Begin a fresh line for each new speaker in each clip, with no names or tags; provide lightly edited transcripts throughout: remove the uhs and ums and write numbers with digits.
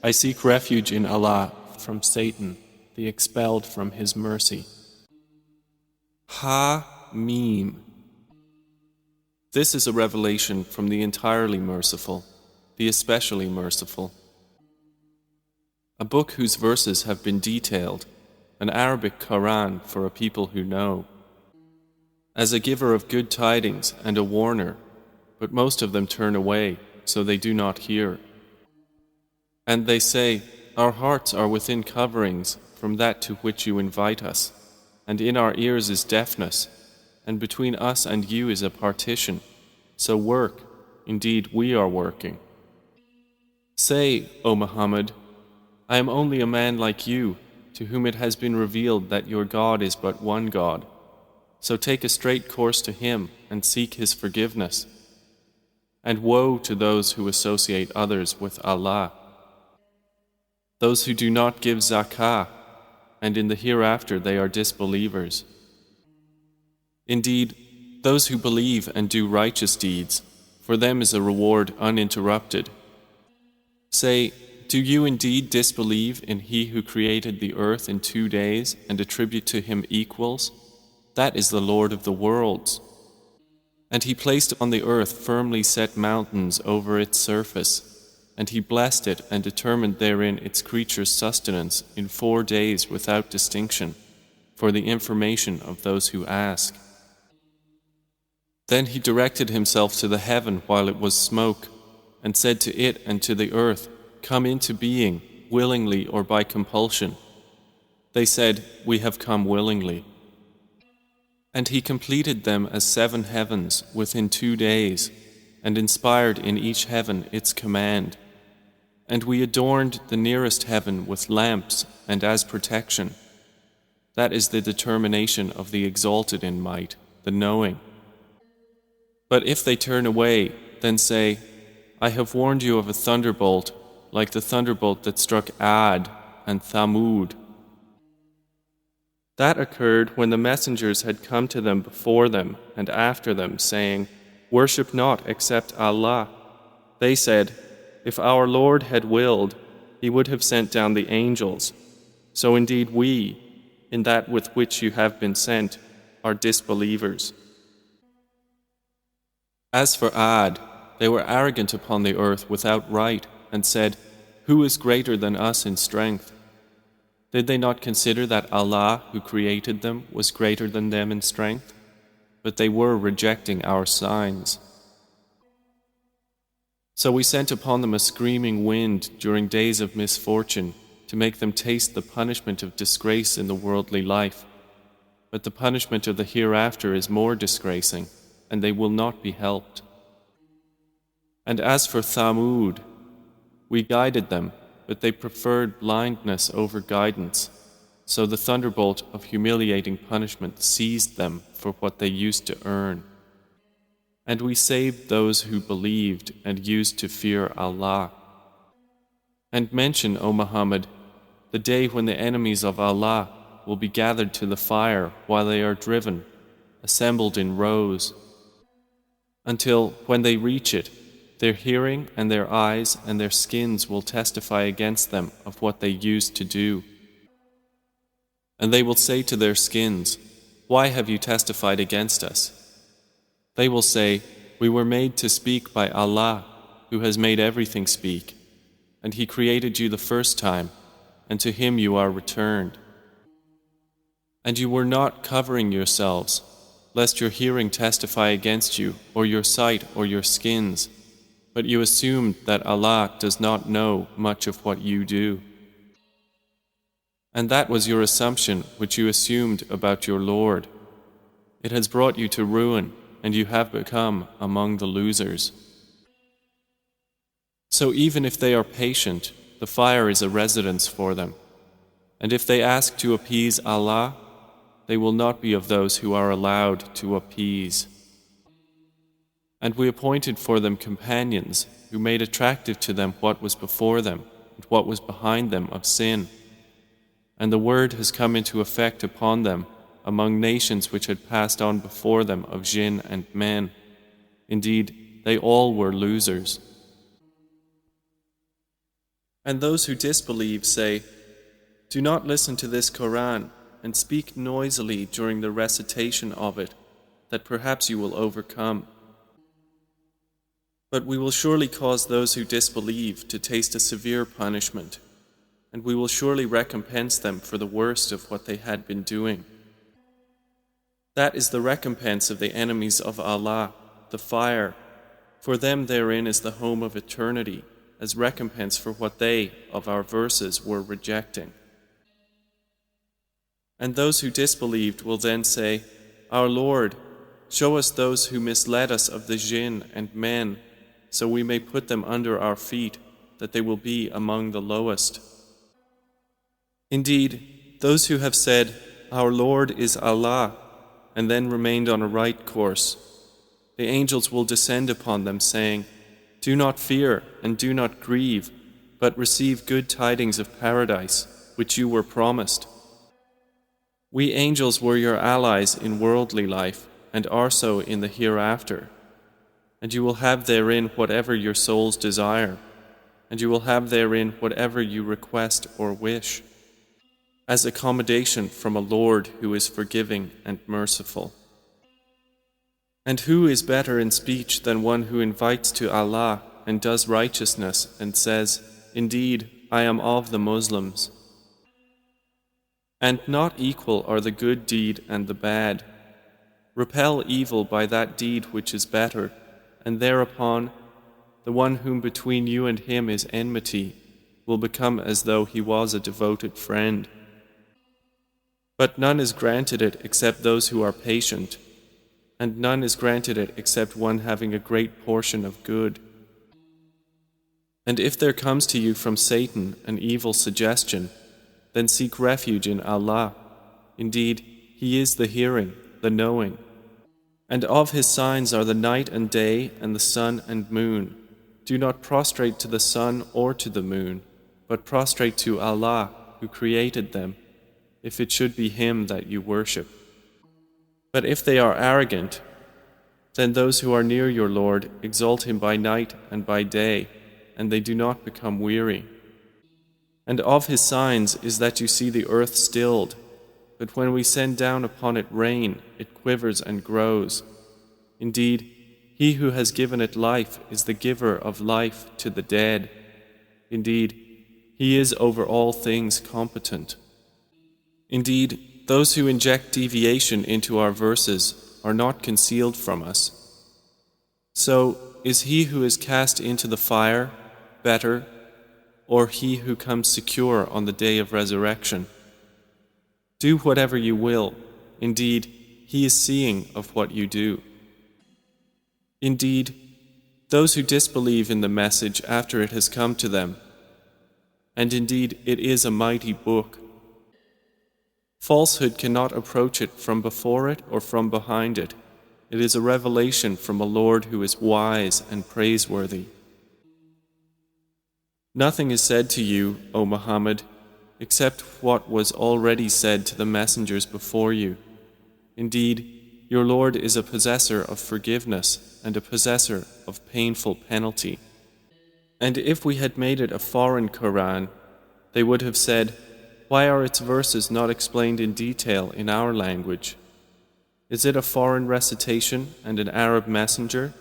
I seek refuge in Allah from Satan, the expelled from His mercy. Ha-Mim. This is a revelation from the entirely merciful, the especially merciful. A book whose verses have been detailed, an Arabic Quran for a people who know. As a giver of good tidings and a warner, but most of them turn away, so they do not hear. And they say, our hearts are within coverings from that to which you invite us, and in our ears is deafness, and between us and you is a partition. So work, indeed we are working. Say, O Muhammad, I am only a man like you, to whom it has been revealed that your God is but one God. So take a straight course to Him and seek His forgiveness. And woe to those who associate others with Allah. Those who do not give zakah, and in the hereafter they are disbelievers. Indeed, those who believe and do righteous deeds, for them is a reward uninterrupted. Say, do you indeed disbelieve in He who created the earth in 2 days and attribute to Him equals? That is the Lord of the worlds. And He placed on the earth firmly set mountains over its surface, and He blessed it and determined therein its creatures' sustenance in 4 days without distinction, for the information of those who ask. Then He directed Himself to the heaven while it was smoke, and said to it and to the earth, come into being, willingly or by compulsion. They said, we have come willingly. And He completed them as 7 heavens within 2 days, and inspired in each heaven its command. And we adorned the nearest heaven with lamps and as protection. That is the determination of the exalted in might, the knowing. But if they turn away, then say, I have warned you of a thunderbolt, like the thunderbolt that struck Ad and Thamud. That occurred when the messengers had come to them before them and after them, saying, worship not except Allah. They said, if our Lord had willed, He would have sent down the angels. So indeed we, in that with which you have been sent, are disbelievers. As for Ad, they were arrogant upon the earth without right, and said, who is greater than us in strength? Did they not consider that Allah, who created them, was greater than them in strength? But they were rejecting our signs. So we sent upon them a screaming wind during days of misfortune, to make them taste the punishment of disgrace in the worldly life. But the punishment of the hereafter is more disgracing, and they will not be helped. And as for Thamud, we guided them, but they preferred blindness over guidance. So the thunderbolt of humiliating punishment seized them for what they used to earn. And we saved those who believed and used to fear Allah. And mention, O Muhammad, the day when the enemies of Allah will be gathered to the fire while they are driven, assembled in rows, until when they reach it, their hearing and their eyes and their skins will testify against them of what they used to do. And they will say to their skins, why have you testified against us? They will say, we were made to speak by Allah, who has made everything speak, and He created you the first time, and to Him you are returned. And you were not covering yourselves, lest your hearing testify against you, or your sight, or your skins, but you assumed that Allah does not know much of what you do. And that was your assumption which you assumed about your Lord. It has brought you to ruin, and you have become among the losers. So even if they are patient, the fire is a residence for them. And if they ask to appease Allah, they will not be of those who are allowed to appease. And we appointed for them companions who made attractive to them what was before them and what was behind them of sin. And the word has come into effect upon them among nations which had passed on before them of jinn and men. Indeed, they all were losers. And those who disbelieve say, "Do not listen to this Quran and speak noisily during the recitation of it, that perhaps you will overcome. But we will surely cause those who disbelieve to taste a severe punishment, and we will surely recompense them for the worst of what they had been doing. That is the recompense of the enemies of Allah, the fire. For them therein is the home of eternity, as recompense for what they, of our verses, were rejecting." And those who disbelieved will then say, "Our Lord, show us those who misled us of the jinn and men, so we may put them under our feet, that they will be among the lowest." Indeed, those who have said, "Our Lord is Allah," and then remained on a right course, the angels will descend upon them, saying, "Do not fear and do not grieve, but receive good tidings of paradise, which you were promised. We angels were your allies in worldly life, and are so in the hereafter. And you will have therein whatever your souls desire, and you will have therein whatever you request or wish, as accommodation from a Lord who is forgiving and merciful." And who is better in speech than one who invites to Allah and does righteousness and says, "Indeed, I am of the Muslims"? And not equal are the good deed and the bad. Repel evil by that deed which is better, and thereupon the one whom between you and him is enmity will become as though he was a devoted friend. But none is granted it except those who are patient, and none is granted it except one having a great portion of good. And if there comes to you from Satan an evil suggestion, then seek refuge in Allah. Indeed, He is the hearing, the knowing. And of His signs are the night and day and the sun and moon. Do not prostrate to the sun or to the moon, but prostrate to Allah who created them, if it should be Him that you worship. But if they are arrogant, then those who are near your Lord exalt Him by night and by day, and they do not become weary. And of His signs is that you see the earth stilled, but when we send down upon it rain, it quivers and grows. Indeed, He who has given it life is the giver of life to the dead. Indeed, He is over all things competent. Indeed, those who inject deviation into our verses are not concealed from us. So, is he who is cast into the fire better, or he who comes secure on the day of resurrection? Do whatever you will. Indeed, He is seeing of what you do. Indeed, those who disbelieve in the message after it has come to them, and indeed it is a mighty book. Falsehood cannot approach it from before it or from behind it. It is a revelation from a Lord who is wise and praiseworthy. Nothing is said to you, O Muhammad, except what was already said to the messengers before you. Indeed, your Lord is a possessor of forgiveness and a possessor of painful penalty. And if we had made it a foreign Quran, they would have said, "Why are its verses not explained in detail in our language? Is it a foreign recitation and an Arab messenger?"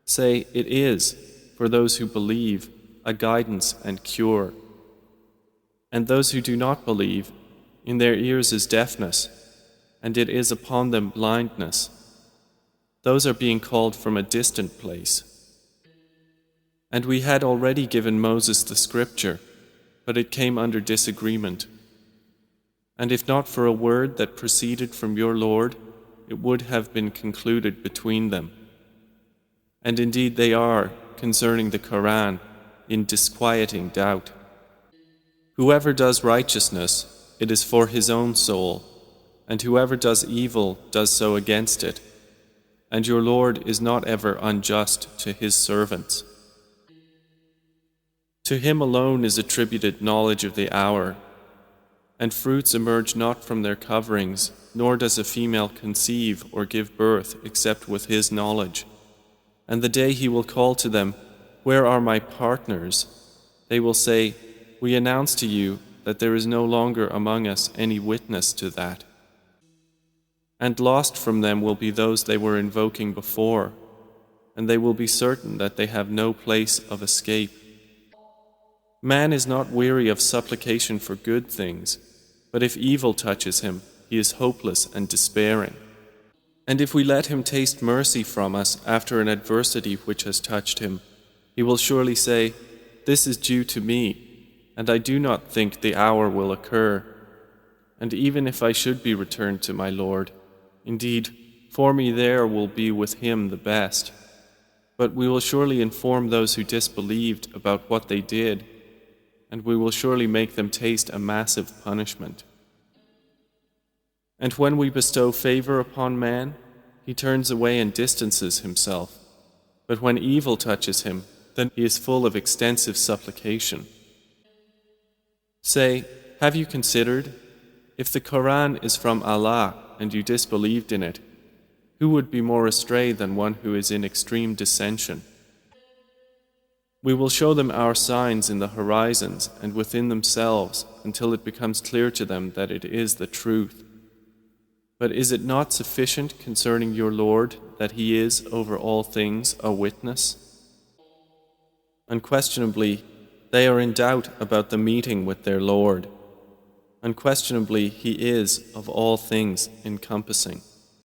Say, it is, for those who believe, a guidance and cure. And those who do not believe, in their ears is deafness, and it is upon them blindness. Those are being called from a distant place. And we had already given Moses the scripture, but it came under disagreement. And if not for a word that proceeded from your Lord, it would have been concluded between them. And indeed they are, concerning the Quran, in disquieting doubt. Whoever does righteousness, it is for his own soul, and whoever does evil does so against it. And your Lord is not ever unjust to His servants. To Him alone is attributed knowledge of the hour, and fruits emerge not from their coverings, nor does a female conceive or give birth except with His knowledge. And the day He will call to them, "Where are my partners?" They will say, "We announce to you that there is no longer among us any witness to that." And lost from them will be those they were invoking before, and they will be certain that they have no place of escape. Man is not weary of supplication for good things, but if evil touches him, he is hopeless and despairing. And if we let him taste mercy from us after an adversity which has touched him, he will surely say, "This is due to me, and I do not think the hour will occur. And even if I should be returned to my Lord, indeed, for me there will be with him the best. But we will surely inform those who disbelieved about what they did, and we will surely make them taste a massive punishment." And when we bestow favor upon man, he turns away and distances himself. But when evil touches him, then he is full of extensive supplication. Say, have you considered, if the Quran is from Allah and you disbelieved in it, who would be more astray than one who is in extreme dissension? We will show them our signs in the horizons and within themselves until it becomes clear to them that it is the truth. But is it not sufficient concerning your Lord that He is over all things a witness? Unquestionably, they are in doubt about the meeting with their Lord. Unquestionably, He is of all things encompassing.